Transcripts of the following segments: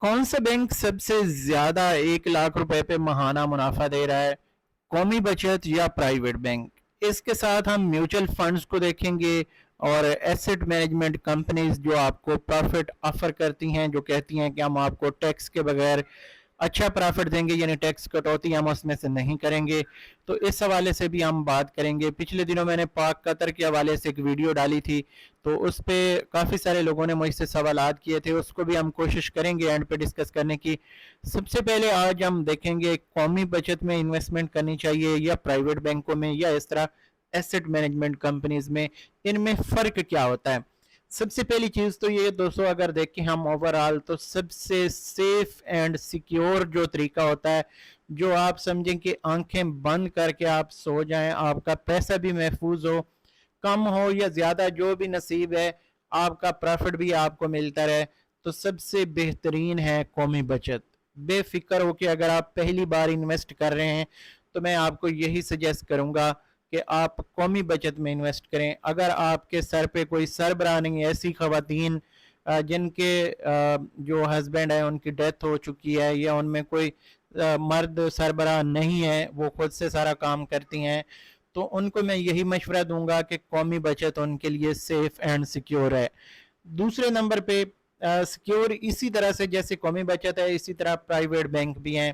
कौन सा बैंक सबसे ज्यादा 1 लाख रुपए पे महाना मुनाफा दे रहा है? कौमी बचत या प्राइवेट बैंक? इसके साथ हम म्यूचुअल फंड्स को देखेंगे और एसेट मैनेजमेंट कंपनीज जो आपको प्रॉफिट ऑफर करती हैं, जो कहती हैं कि हम आपको टैक्स के बगैर अच्छा प्रॉफिट देंगे, यानी टैक्स कटौती हम उसमें से नहीं करेंगे। तो इस हवाले से भी हम बात करेंगे। पिछले दिनों मैंने पाक कतर के हवाले से एक वीडियो डाली थी, तो उस पर काफ़ी सारे लोगों ने मुझसे सवालात किए थे, उसको भी हम कोशिश करेंगे एंड पे डिस्कस करने की। सबसे पहले आज हम देखेंगे कौमी बचत में इन्वेस्टमेंट करनी चाहिए या प्राइवेट बैंकों में या इस तरह एसेट मैनेजमेंट कंपनीज में, इनमें फ़र्क क्या होता है। सबसे पहली चीज़ तो ये दोस्तों, अगर देखें हम ओवरऑल, तो सबसे सेफ एंड सिक्योर जो तरीका होता है, जो आप समझें कि आंखें बंद करके आप सो जाएं, आपका पैसा भी महफूज हो, कम हो या ज़्यादा जो भी नसीब है, आपका प्रॉफिट भी आपको मिलता रहे, तो सबसे बेहतरीन है कौमी बचत। बेफिक्र हो कि अगर आप पहली बार इन्वेस्ट कर रहे हैं तो मैं आपको यही सजेस्ट करूंगा कि आप कौमी बचत में इन्वेस्ट करें। अगर आपके सर पे कोई सरबराह नहीं है, ऐसी खवातीन जिनके जो हस्बैंड है उनकी डेथ हो चुकी है या उनमें कोई मर्द सरबराह नहीं है, वो खुद से सारा काम करती हैं, तो उनको मैं यही मशवरा दूंगा कि कौमी बचत उनके लिए सेफ एंड सिक्योर है। दूसरे नंबर पे सिक्योर इसी तरह से जैसे कौमी बचत है, इसी तरह प्राइवेट बैंक भी हैं।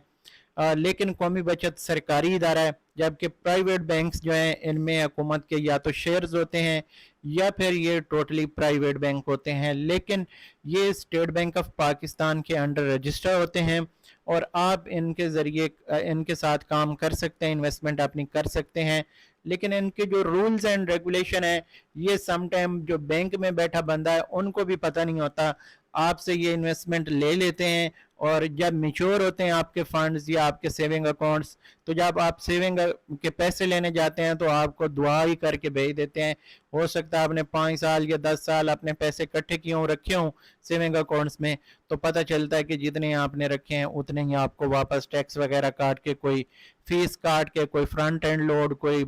लेकिन कौमी बचत सरकारी इदारा है, जबकि प्राइवेट बैंक्स जो हैं इनमें हुकूमत के या तो शेयर्स होते हैं या फिर ये टोटली प्राइवेट बैंक होते हैं, लेकिन ये स्टेट बैंक ऑफ पाकिस्तान के अंडर रजिस्टर होते हैं और आप इनके ज़रिए इनके साथ काम कर सकते हैं, इन्वेस्टमेंट अपनी कर सकते हैं। लेकिन इनके जो रूल्स एंड रेगुलेशन है, ये समटाइम जो बैंक में बैठा बंदा है उनको भी पता नहीं होता। आपसे ये इन्वेस्टमेंट ले लेते हैं और जब मैच्योर होते हैं आपके फंड्स या आपके सेविंग अकाउंट्स, तो जब आप सेविंग के पैसे लेने जाते हैं तो आपको दुआ ही करके भेज देते हैं। हो सकता है आपने 5 साल या 10 साल अपने पैसे इकट्ठे किए हों, रखे हों सेविंग अकाउंट्स में, तो पता चलता है कि जितने आपने रखे हैं उतने ही आपको वापस टैक्स वगैरह काट के, कोई फीस काट के, कोई फ्रंट एंड लोड, कोई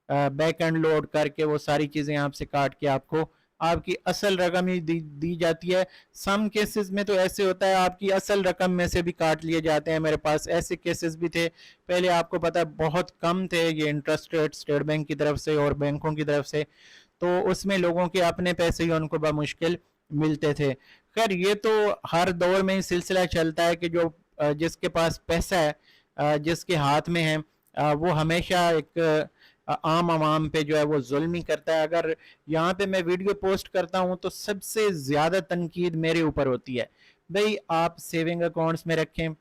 बैक एंड लोड करके वो सारी चीज़ें आपसे काट के आपको आपकी असल रकम ही दी जाती है। सम केसेस में तो ऐसे होता है आपकी असल रकम में से भी काट लिए जाते हैं। मेरे पास ऐसे केसेस भी थे, पहले आपको पता है बहुत कम थे ये इंटरेस्ट रेट स्टेट बैंक की तरफ से और बैंकों की तरफ से, तो उसमें लोगों के अपने पैसे ही उनको बमुश्किल मिलते थे। खैर ये तो हर दौर में ही सिलसिला चलता है कि जो जिसके पास पैसा है, जिसके हाथ में है, वो हमेशा एक आम आवाम पे जो है वो जुल्म ही करता है। अगर यहाँ पे मैं वीडियो पोस्ट करता हूँ तो सबसे ज़्यादा तनकीद मेरे ऊपर होती है। भाई आप सेविंग अकाउंट्स में रखें,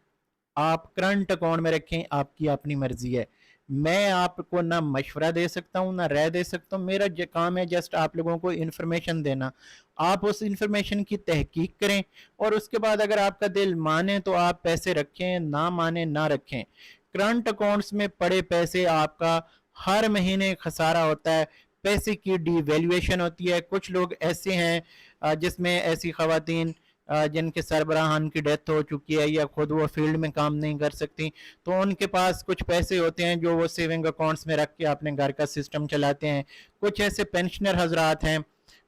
आप करंट अकाउंट में रखें, आपकी अपनी मर्जी है। मैं आपको ना मशवरा दे सकता हूँ ना राय दे सकता हूँ, मेरा काम है जस्ट आप लोगों को इन्फॉर्मेशन देना। आप उस इन्फॉर्मेशन की तहकीक करें और उसके बाद अगर आपका दिल माने तो आप पैसे रखें, ना माने ना रखें। करंट अकाउंट्स में पड़े पैसे आपका हर महीने खसारा होता है, पैसे की डिवैल्यूएशन होती है। कुछ लोग ऐसे हैं जिसमें ऐसी खवातीन जिनके सरबराहान की डेथ हो चुकी है या खुद वो फील्ड में काम नहीं कर सकती, तो उनके पास कुछ पैसे होते हैं जो वो सेविंग अकाउंट्स में रख के अपने घर का सिस्टम चलाते हैं। कुछ ऐसे पेंशनर हजरात हैं,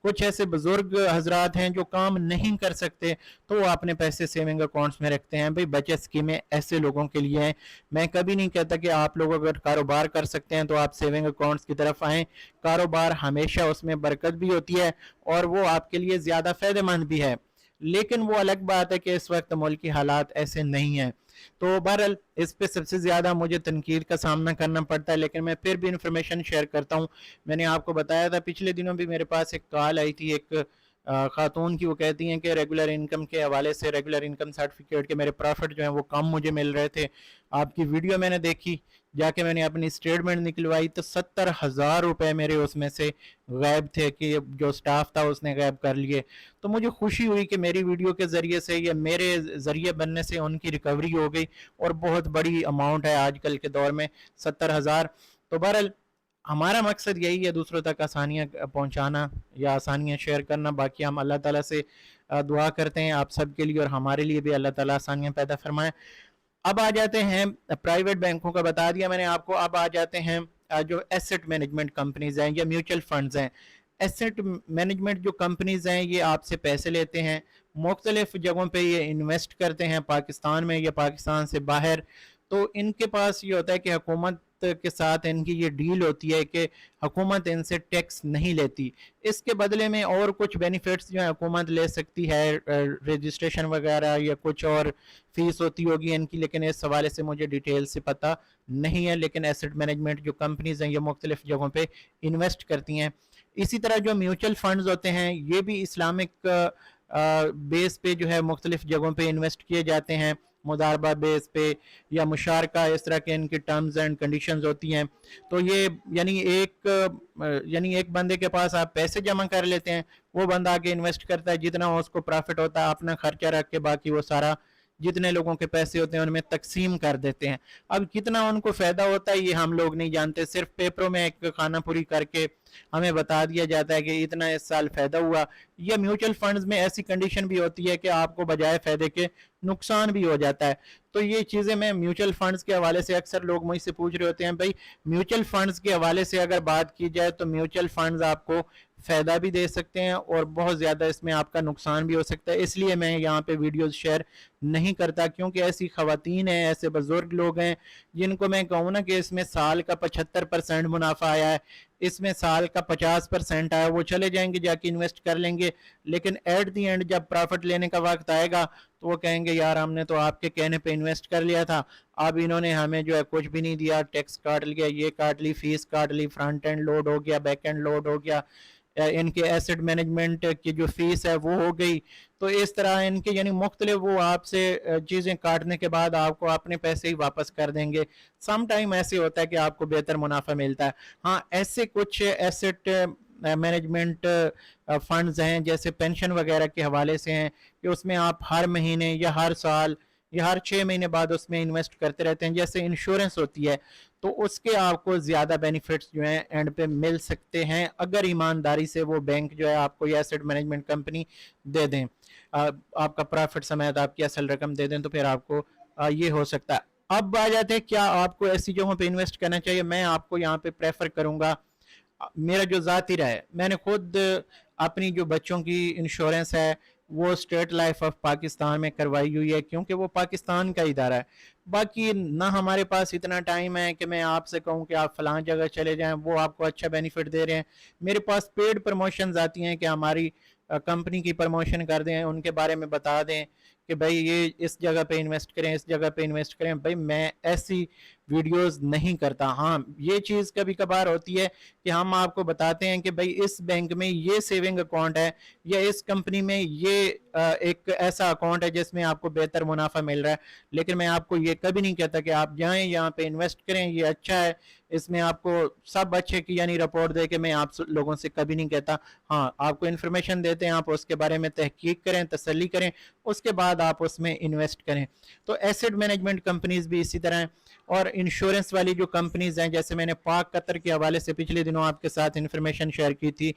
कुछ ऐसे बुजुर्ग हजरात हैं जो काम नहीं कर सकते, तो वो अपने पैसे सेविंग अकाउंट्स में रखते हैं। भाई बचत स्कीमें ऐसे लोगों के लिए हैं। मैं कभी नहीं कहता कि आप लोग अगर कारोबार कर सकते हैं तो आप सेविंग अकाउंट्स की तरफ आएँ। कारोबार हमेशा उसमें बरकत भी होती है और वो आपके लिए ज़्यादा फ़ायदेमंद भी है, लेकिन वो अलग बात है कि इस वक्त मुल्क की हालात ऐसे नहीं हैं। तो बहरहाल इस पे सबसे ज़्यादा मुझे तनकीद का सामना करना पड़ता है, लेकिन मैं फिर भी इंफॉर्मेशन शेयर करता हूँ। मैंने आपको बताया था पिछले दिनों भी मेरे पास एक कॉल आई थी एक खातून की। वो कहती हैं कि रेगुलर इनकम के हवाले से, रेगुलर इनकम सर्टिफिकेट के मेरे प्रॉफिट जो हैं वो कम मुझे मिल रहे थे। आपकी वीडियो मैंने देखी, जाके मैंने अपनी स्टेटमेंट निकलवाई तो 70,000 रुपये मेरे उसमें से गायब थे कि जो स्टाफ था उसने गायब कर लिए। तो मुझे खुशी हुई कि मेरी वीडियो के ज़रिए से या मेरे ज़रिए बनने से उनकी रिकवरी हो गई और बहुत बड़ी अमाउंट है आजकल के दौर में 70,000। तो बहरहाल हमारा मकसद यही है दूसरों तक आसानियाँ पहुँचाना या आसानियाँ शेयर करना। बाकी हम अल्लाह ताला से दुआ करते हैं आप सब के लिए और हमारे लिए भी अल्लाह ताला आसानियाँ पैदा फरमाए। अब आ जाते हैं प्राइवेट बैंकों का, बता दिया मैंने आपको। अब आ जाते हैं जो एसेट मैनेजमेंट कंपनीज हैं या म्यूचुअल फंड्स हैं। एसेट मैनेजमेंट जो कंपनीज हैं ये आपसे पैसे लेते हैं, मुख्तलिफ जगहों पे ये इन्वेस्ट करते हैं, पाकिस्तान में या पाकिस्तान से बाहर। तो इनके पास ये होता है कि हुकूमत के साथ इनकी ये डील होती है कि हुकूमत इनसे टैक्स नहीं लेती, इसके बदले में और कुछ बेनिफिट्स जो है हुकूमत ले सकती है, रजिस्ट्रेशन वगैरह या कुछ और फीस होती होगी इनकी, लेकिन इस हवाले से मुझे डिटेल से पता नहीं है। लेकिन एसेट मैनेजमेंट जो कंपनीज हैं ये मुख्तलिफ जगहों पे इन्वेस्ट करती हैं। इसी तरह जो म्यूचुअल फंड्स होते हैं ये भी इस्लामिक बेस पे जो है मुख्तलिफ जगहों पे इन्वेस्ट किए जाते हैं, मुदारबा बेस पे या मुशारका, इस तरह के इनकी टर्म्स एंड कंडीशंस होती हैं। तो ये यानी एक बंदे के पास आप पैसे जमा कर लेते हैं, वो बंदा आके इन्वेस्ट करता है, जितना उसको प्रॉफिट होता है अपना खर्चा रख के बाकी वो सारा जितने लोगों के पैसे होते हैं उनमें तकसीम कर देते हैं। अब कितना उनको फ़ायदा होता है ये हम लोग नहीं जानते, सिर्फ पेपरों में एक खाना पूरी करके हमें बता दिया जाता है कि इतना इस साल फ़ायदा हुआ। या म्यूचुअल फंड्स में ऐसी कंडीशन भी होती है कि आपको बजाय फ़ायदे के नुकसान भी हो जाता है। तो ये चीज़ें मैं म्यूचुअल फंड्स के हवाले से अक्सर लोग मुझसे पूछ रहे होते हैं, भाई म्यूचुअल फंड्स के हवाले से अगर बात की जाए तो म्यूचुअल फंड्स आपको फ़ायदा भी दे सकते हैं और बहुत ज़्यादा इसमें आपका नुकसान भी हो सकता है। इसलिए मैं यहाँ पे वीडियोस शेयर नहीं करता, क्योंकि ऐसी ख़वातीन हैं, ऐसे बुज़ुर्ग लोग हैं जिनको मैं कहूँ ना कि इसमें साल का 75% मुनाफा आया है, इसमें साल का 50% आया, वो चले जाएंगे जाके इन्वेस्ट कर लेंगे, लेकिन एट दी एंड जब प्रॉफिट लेने का वक्त आएगा तो वो कहेंगे यार हमने तो आपके कहने पे इन्वेस्ट कर लिया था, अब इन्होंने हमें जो है कुछ भी नहीं दिया, टैक्स काट लिया, ये काट ली, फीस काट ली, फ्रंट एंड लोड हो गया, बैक एंड लोड हो गया, इनके एसेट मैनेजमेंट की जो फीस है वो हो गई। तो इस तरह इनके यानी मुख्तलिफ वो आपसे चीज़ें काटने के बाद आपको अपने पैसे ही वापस कर देंगे। सम टाइम ऐसे होता है कि आपको बेहतर मुनाफा मिलता है। हाँ, ऐसे कुछ एसेट मैनेजमेंट फंड्स हैं जैसे पेंशन वगैरह के हवाले से हैं कि उसमें आप हर महीने या हर साल या हर 6 महीने बाद उसमें इन्वेस्ट करते रहते हैं। जैसे इंश्योरेंस होती है तो उसके आपको ज़्यादा बेनिफिट्स जो हैं एंड पे मिल सकते हैं अगर ईमानदारी से वो बैंक जो है आपको ये एसेट मैनेजमेंट कंपनी दे दें, आपका प्रॉफिट समेत आपकी असल रकम दे दें, तो फिर आपको ये हो सकता है। अब आ जाते हैं क्या आपको ऐसी जगहों पे इन्वेस्ट करना चाहिए। मैं आपको यहाँ पे प्रेफर करूँगा, मेरा जो ज़ाती राय है, मैंने खुद अपनी जो बच्चों की इंश्योरेंस है वो स्टेट लाइफ ऑफ पाकिस्तान में करवाई हुई है, क्योंकि वो पाकिस्तान का इदारा है। बाकी ना हमारे पास इतना टाइम है कि मैं आपसे कहूँ कि आप फलां जगह चले जाएं, वो आपको अच्छा बेनिफिट दे रहे हैं। मेरे पास पेड प्रमोशंस आती हैं कि हमारी कंपनी की प्रमोशन कर दें, उनके बारे में बता दें कि भाई ये इस जगह पे इन्वेस्ट करें, इस जगह पे इन्वेस्ट करें। भाई मैं ऐसी वीडियोस नहीं करता। हाँ, ये चीज़ कभी कभार होती है कि हम आपको बताते हैं कि भाई इस बैंक में ये सेविंग अकाउंट है या इस कंपनी में ये एक ऐसा अकाउंट है जिसमें आपको बेहतर मुनाफा मिल रहा है, लेकिन मैं आपको ये कभी नहीं कहता कि आप जाएं यहाँ पे इन्वेस्ट करें, ये अच्छा है, इसमें आपको सब अच्छे की यानी रिपोर्ट दे के मैं आप लोगों से कभी नहीं कहता। हाँ, आपको इन्फॉर्मेशन देते हैं, आप उसके बारे में तहकीक करें, तसल्ली करें, उसके बाद आप उसमें इन्वेस्ट करें। तो एसेट मैनेजमेंट कंपनीज भी इसी तरह हैं। और इंश्योरेंस वाली जो कंपनीज हैं, जैसे मैंने पाक कतर के हवाले से पिछले दिनों आपके साथ इन्फॉर्मेशन शेयर की थी,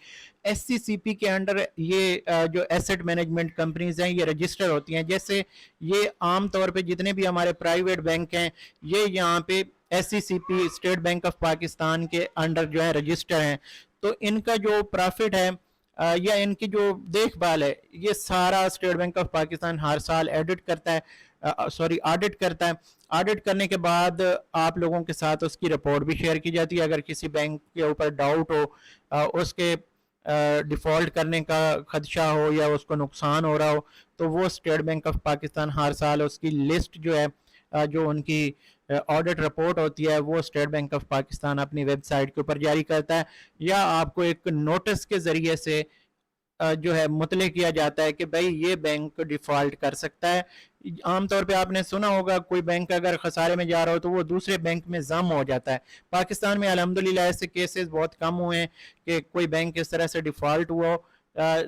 SCCP के अंडर ये जो एसेट मैनेजमेंट कंपनीज हैं ये रजिस्टर होती हैं। जैसे ये आम तौर पे जितने भी हमारे प्राइवेट बैंक हैं ये यहाँ पे SCCP state bank of Pakistan के अंडर जो है रजिस्टर हैं। तो इनका जो प्रॉफिट है या इनकी जो देखभाल है ये सारा स्टेट बैंक ऑफ पाकिस्तान हर साल ऑडिट करता है, ऑडिट करता है। ऑडिट करने के बाद आप लोगों के साथ उसकी रिपोर्ट भी शेयर की जाती है। अगर किसी बैंक के ऊपर डाउट हो, उसके डिफ़ॉल्ट करने का खदशा हो या उसको नुकसान हो रहा हो, तो वो स्टेट बैंक ऑफ पाकिस्तान हर साल उसकी लिस्ट जो है जो उनकी ऑडिट रिपोर्ट होती है वो स्टेट बैंक ऑफ पाकिस्तान अपनी वेबसाइट के ऊपर जारी करता है, या आपको एक नोटिस के ज़रिए से जो है मुतले किया जाता है कि भाई ये बैंक डिफ़ॉल्ट कर सकता है। आमतौर पे आपने सुना होगा कोई बैंक अगर खसारे में जा रहा हो तो वो दूसरे बैंक में जम हो जाता है। पाकिस्तान में अल्हम्दुलिल्लाह ऐसे केसेस बहुत कम हुए हैं कि कोई बैंक इस तरह से डिफ़ॉल्ट हुआ हो,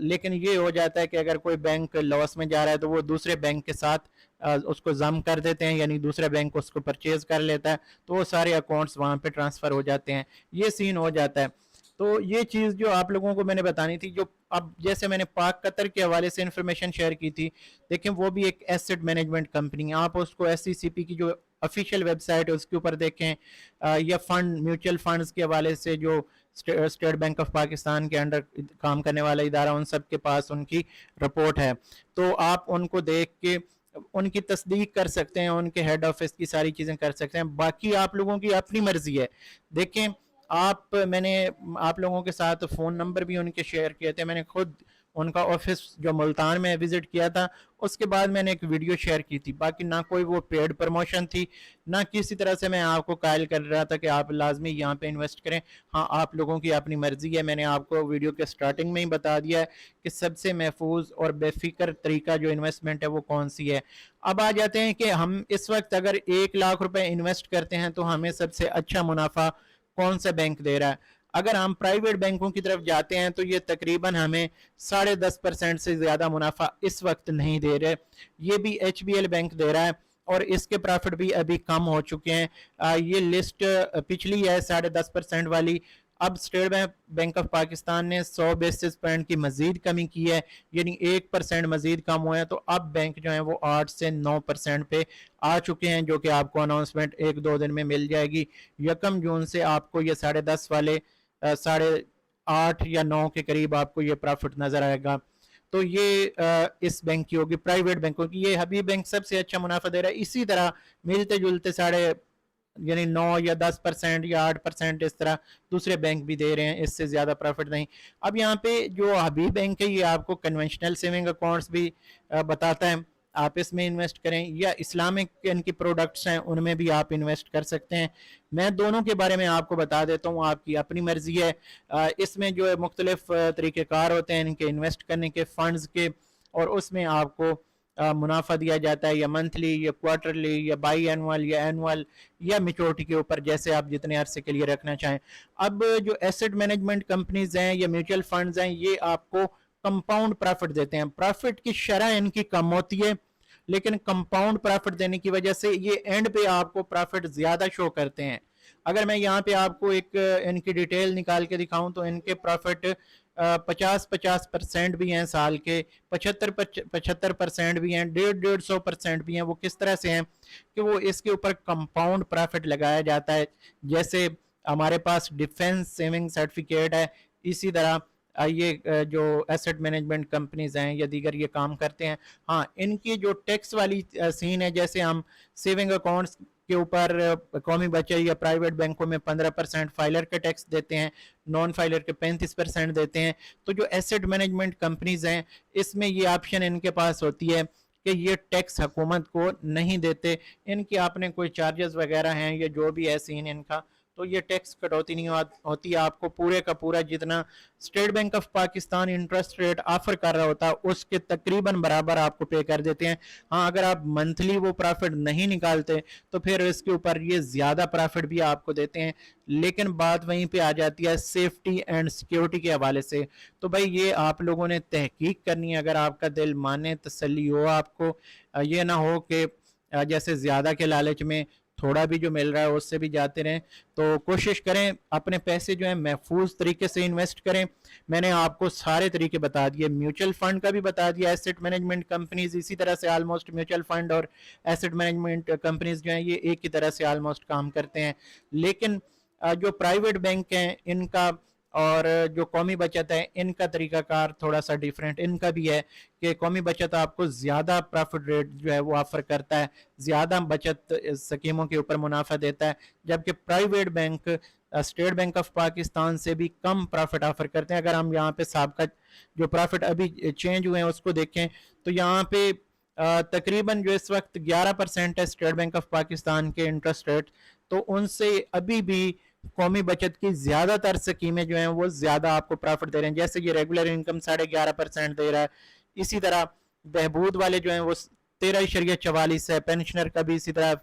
लेकिन ये हो जाता है कि अगर कोई बैंक लॉस में जा रहा है तो वो दूसरे बैंक के साथ उसको जम कर देते हैं, यानी दूसरा बैंक उसको परचेज कर लेता है, तो वो सारे अकाउंट्स वहाँ पे ट्रांसफ़र हो जाते हैं, ये सीन हो जाता है। तो ये चीज़ जो आप लोगों को मैंने बतानी थी। जो अब जैसे मैंने पाक कतर के हवाले से इन्फॉर्मेशन शेयर की थी, देखें वो भी एक एसेट मैनेजमेंट कंपनी है, आप उसको SCCP की जो ऑफिशियल वेबसाइट है उसके ऊपर देखें, या फंड म्यूचुअल फंड्स के हवाले से जो स्टेट बैंक ऑफ पाकिस्तान के अंडर काम करने वाला इदारा, उन सब के पास उनकी रिपोर्ट है, तो आप उनको देख के उनकी तस्दीक कर सकते हैं, उनके हेड ऑफिस की सारी चीज़ें कर सकते हैं। बाकी आप लोगों की अपनी मर्जी है। देखें, मैंने आप लोगों के साथ फ़ोन नंबर भी उनके शेयर किए थे, मैंने खुद उनका ऑफिस जो मुल्तान में विज़िट किया था, उसके बाद मैंने एक वीडियो शेयर की थी। बाकी ना कोई वो पेड प्रमोशन थी, ना किसी तरह से मैं आपको कायल कर रहा था कि आप लाजमी यहाँ पे इन्वेस्ट करें। हाँ, आप लोगों की अपनी मर्जी है। मैंने आपको वीडियो के स्टार्टिंग में ही बता दिया है कि सबसे महफूज और बेफिक्र तरीका जो इन्वेस्टमेंट है वो कौन सी है। अब आ जाते हैं कि हम इस वक्त अगर 1 लाख रुपए इन्वेस्ट करते हैं तो हमें सबसे अच्छा मुनाफा कौन सा बैंक दे रहा है। अगर हम प्राइवेट बैंकों की तरफ जाते हैं तो ये तकरीबन हमें 10.5% से ज़्यादा मुनाफा इस वक्त नहीं दे रहे। ये भी HBL बैंक दे रहा है और इसके प्रॉफिट भी अभी कम हो चुके हैं। ये लिस्ट पिछली है 10.5% वाली। अब स्टेट बैंक ऑफ पाकिस्तान ने 100 बेसिस पॉइंट की मजीद कमी की है, यानी 1% मजीद कम हुआ है। तो अब बैंक जो है वो 8 से 9% पे आ चुके हैं, जो कि आपको अनाउंसमेंट 1-2 दिन में मिल जाएगी। 1 जून से आपको ये 10.5 वाले 8.5 या 9 के करीब आपको ये प्रॉफिट नजर आएगा। तो ये इस बैंक की होगी, प्राइवेट बैंकों की। ये हबीब बैंक सबसे अच्छा मुनाफा दे रहा है। इसी तरह मिलते जुलते यानी 9 या 10% या 8% इस तरह दूसरे बैंक भी दे रहे हैं, इससे ज़्यादा प्रॉफिट नहीं। अब यहाँ पे जो हबीब बैंक है ये आपको कन्वेंशनल सेविंग अकाउंट्स भी बताता है, आप इसमें इन्वेस्ट करें, या इस्लामिक इनकी प्रोडक्ट्स हैं उनमें भी आप इन्वेस्ट कर सकते हैं। मैं दोनों के बारे में आपको बता देता हूँ, आपकी अपनी मर्जी है। इसमें जो है मुख्तलिफ तरीक़ेकार होते हैं इनके इन्वेस्ट करने के, फंड्स के, और उसमें आपको मुनाफा दिया जाता है, या मंथली या क्वार्टरली या बाई एनुअल या एनुअल या मेच्योरिटी के ऊपर, जैसे आप जितने अरसे के लिए रखना चाहें। अब जो एसेट मैनेजमेंट कंपनीज हैं या म्यूचुअल फंड्स हैं, ये आपको कंपाउंड प्रॉफिट देते हैं। प्रॉफिट की शरह इनकी कम होती है, लेकिन कंपाउंड प्रॉफिट देने की वजह से ये एंड पे आपको प्रॉफिट ज्यादा शो करते हैं। अगर मैं यहाँ पे आपको एक इनकी डिटेल निकाल के दिखाऊं तो इनके प्रॉफिट 50-50% भी हैं साल के, 75-75% भी हैं, 150-150% भी हैं। वो किस तरह से हैं कि वो इसके ऊपर कंपाउंड प्रॉफिट लगाया जाता है। जैसे हमारे पास डिफेंस सेविंग सर्टिफिकेट है, इसी तरह ये जो एसेट मैनेजमेंट कंपनीज हैं या दीगर ये काम करते हैं। हाँ, इनकी जो टैक्स वाली सीन है, जैसे हम सेविंग अकाउंट्स के ऊपर कौमी बचत या प्राइवेट बैंकों में 15% फाइलर के टैक्स देते हैं, नॉन फाइलर के 35% देते हैं। तो जो एसेट मैनेजमेंट कंपनीज हैं इसमें ये ऑप्शन इनके पास होती है कि ये टैक्स हुकूमत को नहीं देते। इनकी आपने कोई चार्जेस वगैरह हैं या जो भी है सीन इनका, तो ये टैक्स कटौती नहीं होती। आपको पूरे का पूरा जितना state bank of Pakistan interest rate offer कर रहा होता है उसके तकरीबन बराबर आपको पे कर देते हैं। हाँ, अगर आप मंथली वो प्रॉफिट नहीं निकालते तो फिर इसके ऊपर ये ज़्यादा प्रॉफिट भी आपको देते हैं। लेकिन बात वहीं पे आ जाती है सेफ्टी एंड सिक्योरिटी के हवाले से। तो भाई ये आप लोगों ने तहकीक करनी है, अगर आपका दिल माने, तसल्ली हो आपको, ये ना हो कि जैसे ज़्यादा के लालच में थोड़ा भी जो मिल रहा है उससे भी जाते रहें। तो कोशिश करें अपने पैसे जो है महफूज तरीके से इन्वेस्ट करें। मैंने आपको सारे तरीके बता दिए, म्यूचुअल फंड का भी बता दिया, एसेट मैनेजमेंट कंपनीज इसी तरह से ऑलमोस्ट म्यूचुअल फंड और एसेट मैनेजमेंट कंपनीज जो हैं ये एक ही तरह से ऑलमोस्ट काम करते हैं। लेकिन जो प्राइवेट बैंक हैं इनका और जो कौमी बचत है इनका तरीकाकार थोड़ा सा डिफरेंट इनका भी है कि कौमी बचत आपको ज़्यादा प्रॉफिट रेट जो है वो ऑफर करता है, ज़्यादा बचत स्कीमों के ऊपर मुनाफा देता है, जबकि private bank state bank of Pakistan से भी कम प्रॉफिट ऑफर करते हैं। अगर हम यहाँ पे साबका जो प्रॉफिट अभी चेंज हुए हैं उसको देखें तो यहाँ पे तकरीबन जो इस वक्त 11% है स्टेट बैंक ऑफ पाकिस्तान के इंटरेस्ट रेट, तो उनसे अभी भी कौमी बचत की ज्यादातर स्कीमें जो हैं वो ज्यादा आपको प्रॉफिट दे रहे हैं। जैसे ये रेगुलर इनकम 11.5% दे रहा है, इसी तरह बहबूद वाले जो हैं वो 13.44 है, पेंशनर का भी इसी तरह,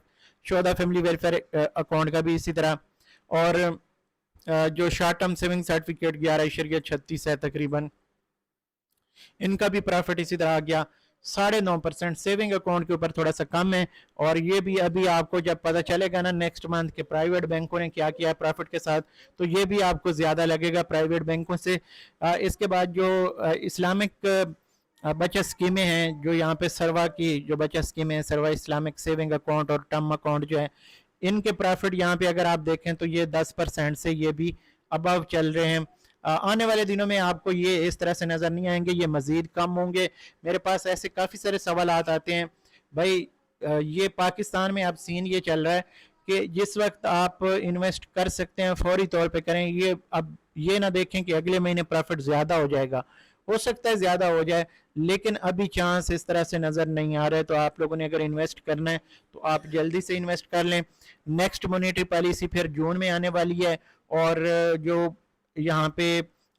शोधा फैमिली वेलफेयर अकाउंट का भी इसी तरह, और जो शॉर्ट टर्म सेविंग सर्टिफिकेट 11.36 है तकरीबन, इनका भी प्रॉफिट इसी तरह आ गया 9.5%। सेविंग अकाउंट के ऊपर थोड़ा सा कम है, और ये भी अभी आपको जब पता चलेगा ना नेक्स्ट मंथ के प्राइवेट बैंकों ने क्या किया है प्रॉफिट के साथ, तो ये भी आपको ज्यादा लगेगा प्राइवेट बैंकों से। इसके बाद जो इस्लामिक बचत स्कीमें हैं, जो यहाँ पे सरवा की जो बचत स्कीमें हैं, सरवा इस्लामिक सेविंग अकाउंट और टर्म अकाउंट जो है, इनके प्रॉफिट यहाँ पे अगर आप देखें तो ये 10% से ये भी अबव चल रहे हैं। आने वाले दिनों में आपको ये इस तरह से नज़र नहीं आएंगे, ये मज़ीद कम होंगे। मेरे पास ऐसे काफ़ी सारे सवालात आते हैं भाई, ये पाकिस्तान में अब सीन ये चल रहा है कि जिस वक्त आप इन्वेस्ट कर सकते हैं फौरी तौर पे करें। ये अब ये ना देखें कि अगले महीने प्रॉफिट ज़्यादा हो जाएगा, हो सकता है ज़्यादा हो जाए, लेकिन अभी चांस इस तरह से नज़र नहीं आ रहे। तो आप लोगों ने अगर इन्वेस्ट करना है तो आप जल्दी से इन्वेस्ट कर लें। नेक्स्ट मॉनेटरी पॉलिसी फिर जून में आने वाली है, और जो यहाँ पे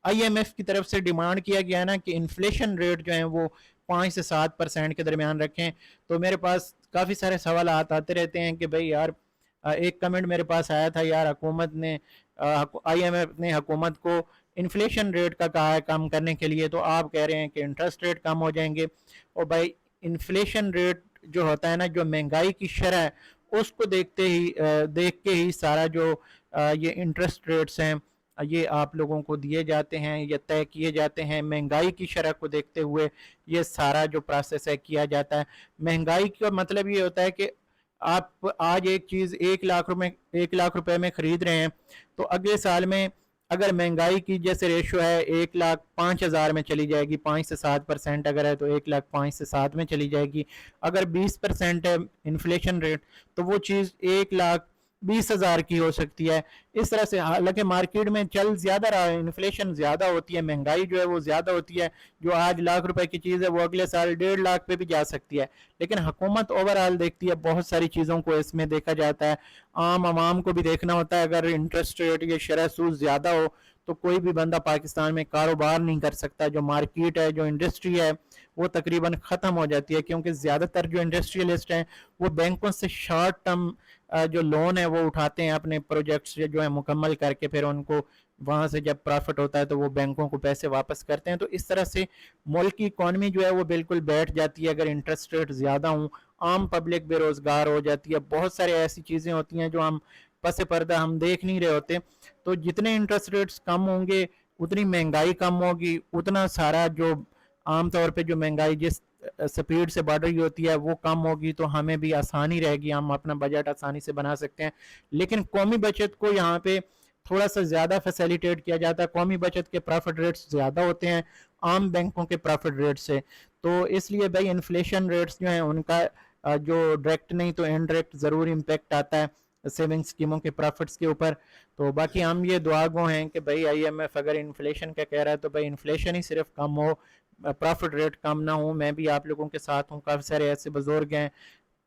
IMF की तरफ से डिमांड किया गया है ना कि इन्फ्लेशन रेट जो है वो 5 से 7% के दरमियान रखें। तो मेरे पास काफ़ी सारे सवाल आते रहते हैं कि भाई यार, एक कमेंट मेरे पास आया था यार, हुकूमत ने IMF ने हुकूमत को इन्फ्लेशन रेट का कहा है कम करने के लिए, तो आप कह रहे हैं कि इंटरेस्ट रेट कम हो जाएंगे। और भाई इन्फ्लेशन रेट जो होता है ना, जो महंगाई की शरह है उसको देख के ही सारा जो ये इंटरेस्ट रेट्स हैं ये आप लोगों को दिए जाते हैं या तय किए जाते हैं। महंगाई की शरह को देखते हुए ये सारा जो प्रोसेस है किया जाता है। महंगाई का मतलब ये होता है कि आप आज एक चीज़ 1 लाख रुपए में ख़रीद रहे हैं, तो अगले साल में अगर महंगाई की जैसे रेशो है 1,05,000 में चली जाएगी, 5 से 7% अगर है तो 1,05,000 से 7 में चली जाएगी। अगर 20% है इन्फ्लेशन रेट तो वो चीज़ 1,20,000 की हो सकती है। इस तरह से हालांकि मार्केट में चल ज़्यादा रहा है, इन्फ्लेशन ज़्यादा होती है, महंगाई जो है वो ज़्यादा होती है। जो आज ₹1,00,000 की चीज़ है वो अगले साल 1,50,000 पे भी जा सकती है। लेकिन हुकूमत ओवरऑल देखती है, बहुत सारी चीज़ों को इसमें देखा जाता है। आम आवाम को भी देखना होता है। अगर इंटरेस्ट रेट या शरह सूद ज़्यादा हो तो कोई भी बंदा पाकिस्तान में कारोबार नहीं कर सकता। जो मार्केट है, जो इंडस्ट्री है, वो तकरीबन ख़त्म हो जाती है, क्योंकि ज़्यादातर जो इंडस्ट्रियलिस्ट हैं वो बैंकों से शॉर्ट टर्म जो लोन है वो उठाते हैं अपने प्रोजेक्ट्स जो है मुकम्मल करके, फिर उनको वहाँ से जब प्रॉफिट होता है तो वो बैंकों को पैसे वापस करते हैं। तो इस तरह से मुल्क की इकॉनमी जो है वो बिल्कुल बैठ जाती है अगर इंटरेस्ट रेट ज़्यादा हों। आम पब्लिक बेरोज़गार हो जाती है। बहुत सारी ऐसी चीज़ें होती हैं जो हम पस पर्दा हम देख नहीं रहे होते। तो जितने इंटरेस्ट रेट्स कम होंगे उतनी महंगाई कम होगी, उतना सारा जो आम तौर पे जो महंगाई जिस स्पीड से बढ़ रही होती है वो कम होगी, तो हमें भी आसानी रहेगी, हम अपना बजट आसानी से बना सकते हैं। लेकिन कौमी बचत को यहाँ पे थोड़ा सा ज़्यादा फैसिलिटेट किया जाता है। कौमी बचत के प्रॉफिट रेट्स ज़्यादा होते हैं आम बैंकों के प्रॉफिट रेट से। तो इसलिए भाई इन्फ्लेशन रेट्स जो हैं उनका जो डायरेक्ट नहीं तो इनडायरेक्ट ज़रूर इम्पेक्ट आता है सेविंग स्कीमों के प्रॉफिट्स के ऊपर। तो बाकी हम ये दुआ गो हैं कि भाई IMF अगर इन्फ्लेशन का कह रहा है तो भाई इन्फ्लेशन ही सिर्फ कम हो, प्रॉफिट रेट कम ना हो। मैं भी आप लोगों के साथ हूँ। काफ़ी सारे ऐसे बुजुर्ग हैं,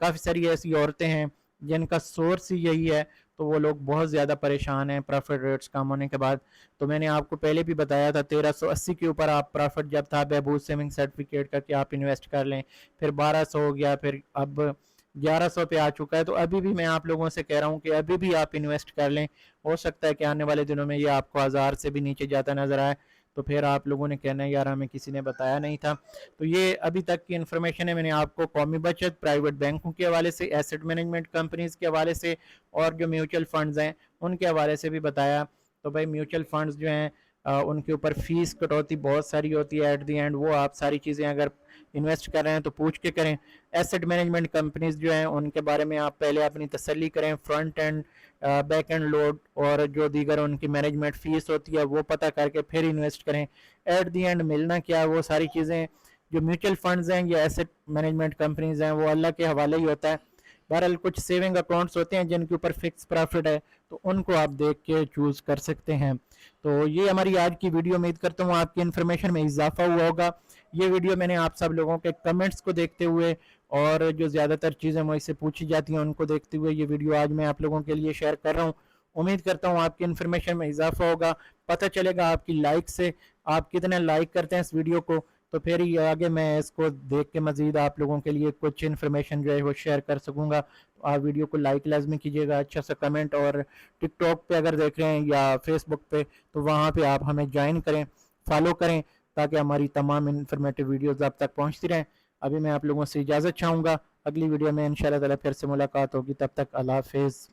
काफ़ी सारी ऐसी औरतें हैं जिनका सोर्स ही यही है, तो वो लोग बहुत ज़्यादा परेशान हैं प्रॉफिट रेट्स कम होने के बाद। तो मैंने आपको पहले भी बताया था 1380 के ऊपर आप प्रॉफिट जब था बहबूद सेविंग सर्टिफिकेट का कि आप इन्वेस्ट कर लें, फिर 1200 हो गया, फिर अब 1100 पे आ चुका है। तो अभी भी मैं आप लोगों से कह रहा हूँ कि अभी भी आप इन्वेस्ट कर लें। हो सकता है कि आने वाले दिनों में ये आपको 1000 से भी नीचे जाता नज़र आए, तो फिर आप लोगों ने कहना है यार हमें किसी ने बताया नहीं था। तो ये अभी तक की इन्फॉर्मेशन है। मैंने आपको कौमी बचत, प्राइवेट बैंकों के हवाले से, एसेट मैनेजमेंट कंपनीज के हवाले से और जो म्यूचुअल फंड्स हैं उनके हवाले से भी बताया। तो भाई म्यूचुअल फंड्स जो हैं उनके ऊपर फीस कटौती बहुत सारी होती है एट दी एंड। वो आप सारी चीज़ें अगर इन्वेस्ट कर रहे हैं तो पूछ के करें। एसेट मैनेजमेंट कंपनीज जो हैं उनके बारे में आप पहले अपनी तसल्ली करें, front end back and load और जो दीगर उनकी मैनेजमेंट फ़ीस होती है वो पता करके फिर इन्वेस्ट करें। एट दी एंड मिलना क्या, वो सारी चीज़ें जो म्यूचुअल फंड्स हैं या एसेट मैनेजमेंट कंपनीज हैं वो अल्लाह के हवाले ही होता है। बहरहाल कुछ सेविंग अकाउंट्स होते हैं जिनके ऊपर फिक्स प्रॉफिट है, तो उनको आप देख के चूज़ कर सकते हैं। तो ये हमारी आज की वीडियो, उम्मीद करता हूँ आपकी इन्फॉर्मेशन में इजाफा हुआ होगा। ये वीडियो मैंने आप सब लोगों के कमेंट्स को देखते हुए और जो ज़्यादातर चीज़ें मुझसे पूछी जाती हैं उनको देखते हुए ये वीडियो आज मैं आप लोगों के लिए शेयर कर रहा हूँ। उम्मीद करता हूँ आपकी इन्फॉर्मेशन में इजाफा होगा। पता चलेगा आपकी लाइक से, आप कितने लाइक करते हैं इस वीडियो को, तो फिर ही आगे मैं इसको देख के मज़ीद आप लोगों के लिए कुछ इन्फॉर्मेशन जो है वो शेयर कर सकूँगा। तो आप वीडियो को लाइक लाजमी कीजिएगा, अच्छा सा कमेंट, और टिकटॉक पे अगर देख रहे हैं या फेसबुक पे तो वहाँ पे आप हमें ज्वाइन करें, फॉलो करें, ताकि हमारी तमाम इन्फॉर्मेटिव वीडियोज़ आप तक पहुँचती रहें। अभी मैं आप लोगों से इजाज़त चाहूँगा, अगली वीडियो में इंशाअल्लाह ताला फिर से मुलाकात होगी। तब तक अल्लाह हाफ़िज़।